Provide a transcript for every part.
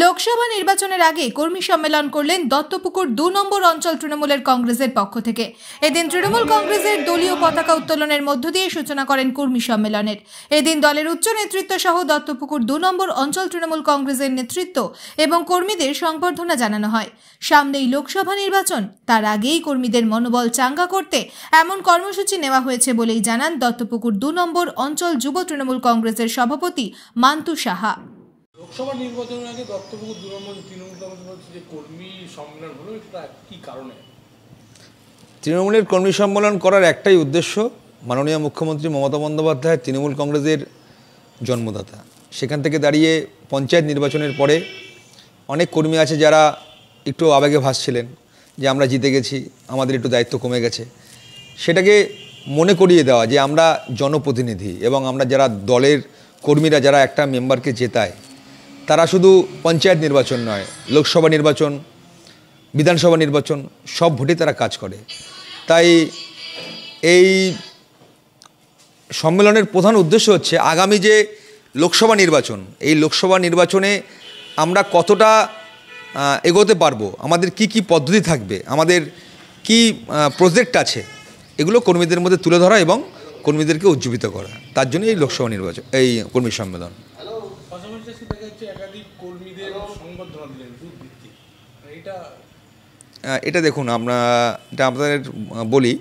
লোকসভা নির্বাচনের আগে কর্মী সম্মেলন করলেন দত্তপুকুর ২ নম্বর অঞ্চল তৃণমূলের কংগ্রেসের পক্ষ থেকে। এদিন তৃণমূল কংগ্রেসের দলীয় পতাকা উত্তোলনের মধ্য দিয়ে সূচনা করেন কর্মী সম্মেলনের। এদিন দলের উচ্চ নেতৃত্ব সহ দত্তপুকুর ২ নম্বর অঞ্চল তৃণমূল কংগ্রেসের নেতৃত্ব এবং কর্মীদের সংবর্ধনা জানানো হয়। সামনেই লোকসভা নির্বাচন, তার আগেই কর্মীদের মনোবল চাঙ্গা করতে এমন কর্মসূচি নেওয়া হয়েছে বলেই জানান দত্তপুকুর ২ নম্বর অঞ্চল যুব তৃণমূল কংগ্রেসের সভাপতি মান্তু সাহা। লোকসভা নির্বাচনের আগে দত্তপুকুর ২ নম্বর তৃণমূল কংগ্রেসের যে কর্মী সম্মেলন হলো, এটা কি কারণে? তৃণমূলের কর্মী সম্মেলন করার একটাই উদ্দেশ্য, মাননীয় মুখ্যমন্ত্রী মমতা বন্দ্যোপাধ্যায় তৃণমূল কংগ্রেসের জন্মদাতা। সেখান থেকে দাঁড়িয়ে পঞ্চায়েত নির্বাচনের পরে অনেক কর্মী আছে যারা একটু আবেগে ভাসছিলেন যে আমরা জিতে গেছি, আমাদের একটু দায়িত্ব কমে গেছে। সেটাকে মনে করিয়ে দেওয়া যে আমরা জনপ্রতিনিধি এবং আমরা যারা দলের কর্মীরা যারা একটা মেম্বারকে জেতায়, তারা শুধু পঞ্চায়েত নির্বাচন নয়, লোকসভা নির্বাচন, বিধানসভা নির্বাচন সব ভোটে তারা কাজ করে। তাই এই সম্মেলনের প্রধান উদ্দেশ্য হচ্ছে আগামী যে লোকসভা নির্বাচন, এই লোকসভা নির্বাচনে আমরা কতটা এগোতে পারবো, আমাদের কি কি পদ্ধতি থাকবে, আমাদের কি প্রজেক্ট আছে, এগুলো কর্মীদের মধ্যে তুলে ধরা এবং কর্মীদেরকে উজ্জীবিত করা। তার জন্য এই লোকসভা নির্বাচন, এই কর্মী সম্মেলন। এটা দেখুন, এটা আপনাদের বলি,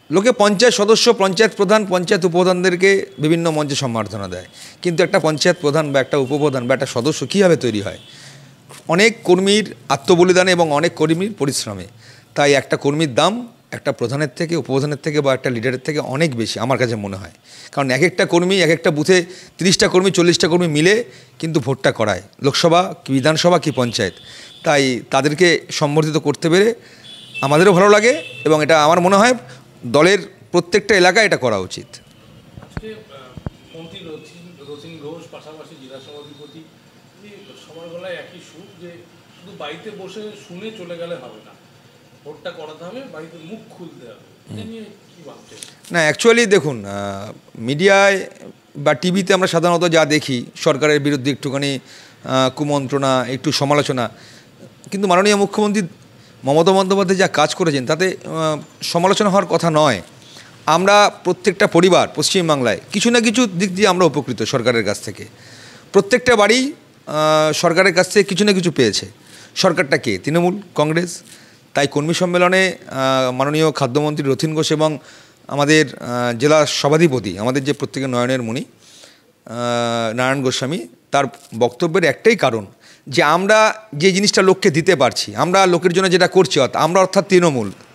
লোকে পঞ্চায়েত সদস্য, পঞ্চায়েত প্রধান, পঞ্চায়েত উপপ্রধানদেরকে বিভিন্ন মঞ্চে সম্বর্ধনা দেয়, কিন্তু একটা পঞ্চায়েত প্রধান বা একটা উপপ্রধান বা একটা সদস্য কীভাবে তৈরি হয়? অনেক কর্মীর আত্মবলিদানে এবং অনেক কর্মীর পরিশ্রমে। তাই একটা কর্মীর দাম একটা প্রধানের থেকে, উপপ্রধানের থেকে বা একটা লিডারের থেকে অনেক বেশি আমার কাছে মনে হয়। কারণ এক একটা কর্মী, এক একটা বুথে 30টা কর্মী, 40টা কর্মী মিলে কিন্তু ভোটটা করায়, লোকসভা কি বিধানসভা কি পঞ্চায়েত। তাই তাদেরকে সম্বর্ধিত করতে পেরে আমাদেরও ভালো লাগে এবং এটা আমার মনে হয় দলের প্রত্যেকটা এলাকায় এটা করা উচিত। পাশাপাশি জেলা সভাধিপতি সবার গলায় একই সুর যে শুধু বাড়িতে বসে শুনে চলে গেলে হবে না, ভোটটা করাতে হবে, বাড়িতে মুখ খুলতে হবে। এটা নিয়ে কি ভাবছেন? না, অ্যাকচুয়ালি দেখুন, মিডিয়ায় বা টিভিতে আমরা সাধারণত যা দেখি সরকারের বিরুদ্ধে একটুখানি কুমন্ত্রণা, একটু সমালোচনা, কিন্তু মাননীয় মুখ্যমন্ত্রী মমতা বন্দ্যোপাধ্যায় যা কাজ করেছেন তাতে সমালোচনা হওয়ার কথা নয়। আমরা প্রত্যেকটা পরিবার পশ্চিমবাংলায় কিছু না কিছু দিক দিয়ে আমরা উপকৃত সরকারের কাছ থেকে। প্রত্যেকটা বাড়ি সরকারের কাছ থেকে কিছু না কিছু পেয়েছে। সরকারটা কে? তৃণমূল কংগ্রেস। তাই কর্মী সম্মেলনে মাননীয় খাদ্যমন্ত্রী রথীন ঘোষ এবং আমাদের জেলা সভাধিপতি, আমাদের যে প্রত্যেকের নয়নের মণি নারায়ণ গোস্বামী, তার বক্তব্যের একটাই কারণ যে আমরা যে জিনিসটা লোককে দিতে পারছি, আমরা লোকের জন্য যেটা করছি, আমরা অর্থাৎ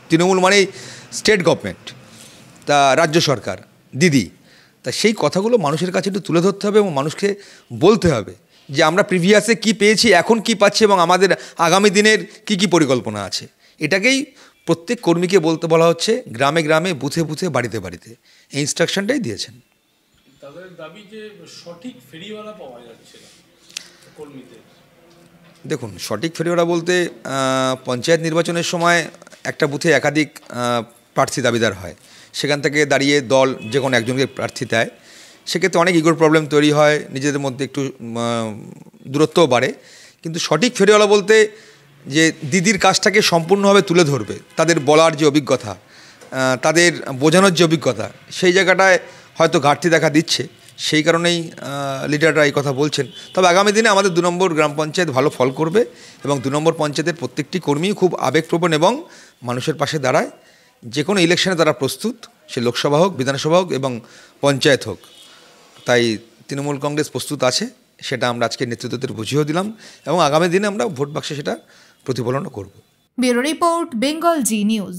তৃণমূল মানেই স্টেট গভর্নমেন্ট, তা রাজ্য সরকার, দিদি, তা সেই কথাগুলো মানুষের কাছে একটু তুলে ধরতে হবে এবং মানুষকে বলতে হবে যে আমরা প্রিভিয়াসে কি পেয়েছি, এখন কি পাচ্ছি এবং আমাদের আগামী দিনের কি কি পরিকল্পনা আছে। এটাকেই প্রত্যেক কর্মীকে বলতে বলা হচ্ছে, গ্রামে গ্রামে, বুথে বুথে, বাড়িতে বাড়িতে। এই ইনস্ট্রাকশনটাই দিয়েছেন। তাদের দাবি যে সঠিক ফেরিওয়ালা পাওয়া যাচ্ছে না কর্মীদের। দেখুন, সঠিক ফেরিওয়ালা বলতে পঞ্চায়েত নির্বাচনের সময় একটা বুথে একাধিক প্রার্থী দাবিদার হয়, সেখান থেকে দাঁড়িয়ে দল যে কোনো একজনকে প্রার্থী দেয়, সেক্ষেত্রে অনেক ইগোর প্রবলেম তৈরি হয়, নিজেদের মধ্যে একটু দূরত্বও বাড়ে। কিন্তু সঠিক ফেরিওয়ালা বলতে যে দিদির কাজটাকে সম্পূর্ণভাবে তুলে ধরবে, তাদের বলার যে অভিজ্ঞতা, তাদের বোঝানোর যে অভিজ্ঞতা, সেই জায়গাটায় হয়তো ঘাটতি দেখা দিচ্ছে। সেই কারণেই লিডাররা এই কথা বলছেন। তবে আগামী দিনে আমাদের 2 নম্বর গ্রাম পঞ্চায়েত ভালো ফল করবে এবং 2 নম্বর পঞ্চায়েতের প্রত্যেকটি কর্মী খুব আবেগপ্রবণ এবং মানুষের পাশে দাঁড়ায়। যে কোনো ইলেকশনে তারা প্রস্তুত, সে লোকসভা হোক, বিধানসভা হোক এবং পঞ্চায়েত হোক। তাই তৃণমূল কংগ্রেস প্রস্তুত আছে, সেটা আমরা আজকে নেতৃত্বদের বুঝিয়েও দিলাম এবং আগামী দিনে আমরা ভোট বাক্সে সেটা প্রতিফলনও করব। ব্যুরো রিপোর্ট, বেঙ্গল জি নিউজ।